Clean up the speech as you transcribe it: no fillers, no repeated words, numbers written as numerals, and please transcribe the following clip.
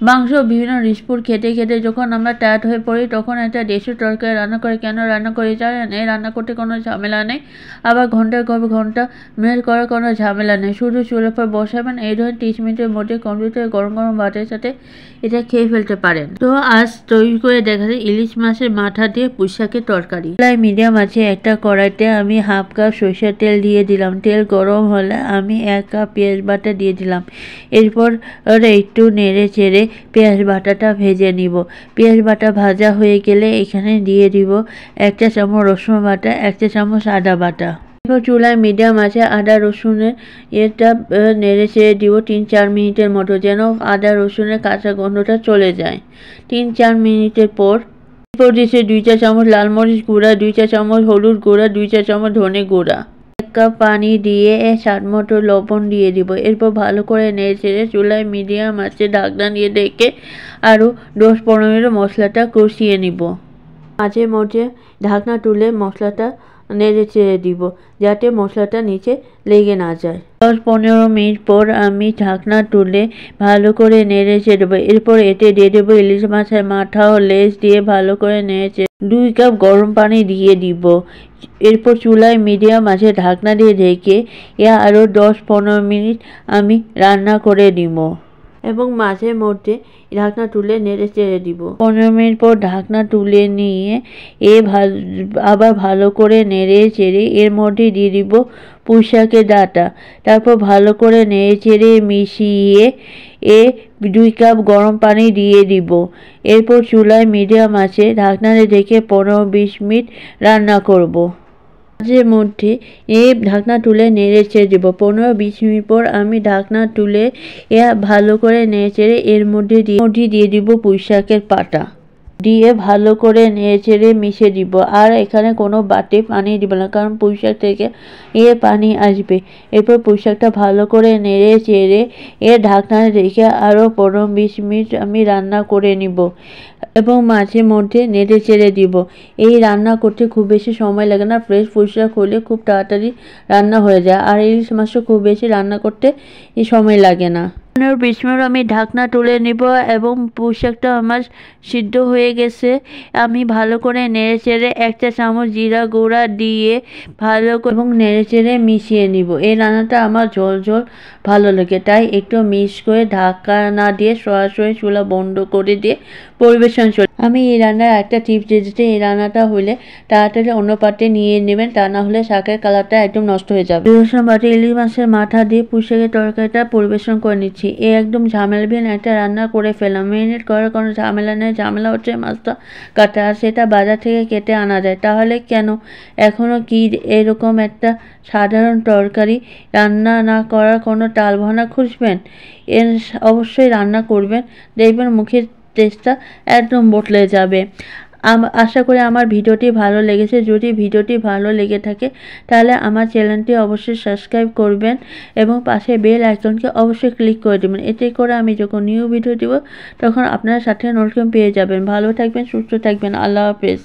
মাংস বিভিন্ন রিসপুর খেতে খেতে যখন আমরা টায়ার্ড হয়ে পড়ি তখন একটা দেশি তরকারি রান্না করে কেন রান্না করে জানেন? এই রান্না করতে কোনো ঝামেলা নেই, আবার ঘন্টার পর ঘন্টা মেল করার কোনো ঝামেলা নেই। শুধু চুলের পর বসাবেন, এই ধরনের 30 মিনিটের মধ্যে কম্পিউটারে গরম গরম ভাতের সাথে এটা খেয়ে ফেলতে পারেন। তো আজ তৈরি করে দেখাচ্ছি ইলিশ মাছের মাথা দিয়ে পুঁইশাকের তরকারি। মিডিয়াম আছে একটা কড়াইতে আমি হাফ কাপ সরিষার তেল দিয়ে দিলাম। তেল গরম হলে আমি 1 কাপ পেঁয়াজ বাটা দিয়ে দিলাম। এরপর একটু নেড়ে চেড়ে পেঁয়াজ বাটাটা ভেজে নিব। পেঁয়াজ বাটা ভাজা হয়ে গেলে এখানে দিয়ে দিব 1 চা চামচ রসুন বাটা, 1 চা চামচ আদা বাটা। এরপর চুলায় মিডিয়াম আছে আদা রসুনের এটা নেড়ে চেড়ে দিব 3-4 মিনিটের মতো, যেন আদা রসুনের কাঁচা গন্ধটা চলে যায়। 3-4 মিনিটের পর দিয়েছে 2 চা চামচ লাল মরিচ গুঁড়া, 2 চা চামচ হলুদ গুঁড়া, 2 চা চামচ ধনে গুঁড়া, 1 কাপ পানি দিয়ে স্বাদ মতো লবণ দিয়ে দিব। এরপর ভালো করে নেড়ে চেড়ে চুলায় মিডিয়াম আছে ঢাকনা দিয়ে ডেকে আরও 10-15 মিনিট মশলাটা কষিয়ে নিব। মাঝে মধ্যে ঢাকনা তুলে মশলাটা নেড়ে চেড়ে দিব যাতে মশলাটা নিচে লেগে না যায়। 10-15 মিনিট পর আমি ঢাকনা তুলে ভালো করে নেড়ে চেড়ে দেবো। এরপর এতে দিয়ে দেবো ইলিশ মাছের মাথা ও লেজ দিয়ে ভালো করে নেড়ে চেড়ে 2 কাপ গরম পানি দিয়ে দিব। এরপর চুলায় মিডিয়াম আছে ঢাকনা দিয়ে ঢেকে আরও 10-15 মিনিট আমি রান্না করে নিব এবং মাঝে মধ্যে ঢাকনা তুলে নেড়ে চেড়ে দিব। 15 মিনিট পর ঢাকনা তুলে নিয়ে আবার ভালো করে নেড়ে চেড়ে এর মধ্যে দিয়ে দিব পুঁইশাকের ডাঁটা। তারপর ভালো করে নেড়ে চেড়ে মিশিয়ে 2 কাপ গরম পানি দিয়ে দিব। এরপর চুলায় মিডিয়াম আছে ঢাকনা দিয়ে ঢেকে 15-20 মিনিট রান্না করব। মাঝে মধ্যে ঢাকনা তুলে নেড়ে চেড়ে দেবো। 15-20 মিনিট পর আমি ঢাকনা তুলে ভালো করে নেড়ে চেড়ে এর মধ্যে দিয়ে দিব পুঁইশাকের পাতা দিয়ে ভালো করে নেড়ে চেড়ে মিশিয়ে দিব। আর এখানে কোনো বাটি পানি দিব না, কারণ পুঁইশাক থেকে পানি আসবে। এরপর পুঁইশাকটা ভালো করে নেড়ে চেড়ে ঢাকনা রেখে আরও 15-20 মিনিট আমি রান্না করে নিব এবং মাঝে মধ্যে নেড়ে চেড়ে দিব। এই রান্না করতে খুব বেশি সময় লাগে না, ফ্রেশ পুঁইশাক হলে খুব তাড়াতাড়ি রান্না হয়ে যায়। আর ইলিশ মাছও খুব বেশি রান্না করতে সময় লাগে না। 15-20 মিনিট আমি ঢাকনা তুলে নিব এবং পুঁইশাকটা আমার সিদ্ধ হয়ে গেছে। আমি ভালো করে নেড়ে চেড়ে 1 চা চামচ জিরা গুঁড়া দিয়ে ভালো এবং নেড়ে চেড়ে মিশিয়ে নিব। এই রান্নাটা আমার ঝোল ঝোল ভালো লাগে, তাই একটু মিক্স করে ঢাকা না দিয়ে সরাসরি চুলা বন্ধ করে দিয়ে পরিবেশন চলে। আমি এই রান্নার একটা টিপস দিয়ে দিচ্ছি, এই রান্নাটা হলে তাড়াতাড়ি অন্য পাত্রে নিয়ে নেবেন, তা না হলে শাকের কালারটা একদম নষ্ট হয়ে যাবে। রসুন বাটি ইলিশ মাছের মাথা দিয়ে পুঁইশাকের তরকারিটা পরিবেশন করে নিচ্ছি। একদম ঝামেলাবিহীন একটা রান্না করে ফেলাম। মেরিনেট করার কোনো ঝামেলা নেই, ঝামেলা হচ্ছে মাছটা কাটা, আর সেটা বাজার থেকে কেটে আনা যায়। তাহলে কেন এখনও কি এরকম একটা সাধারণ তরকারি রান্না না করার কোনো টালবাহানা খুঁজবেন? অবশ্যই রান্না করবেন, দেখবেন মুখের টেস্টটা একদম বদলে যাবে। আশা করি আমার ভিডিওটি ভালো লেগেছে। যদি ভিডিওটি ভালো লেগে থাকে তাহলে আমার চ্যানেলটি অবশ্যই সাবস্ক্রাইব করবেন এবং পাশে বেল আইকনকে অবশ্যই ক্লিক করে দেবেন। এতে করে আমি যখন নিউ ভিডিও দিব তখন আপনারা সাথে নোটিফিকেশন পেয়ে যাবেন। ভালো থাকবেন, সুস্থ থাকবেন। আল্লাহ হাফেজ।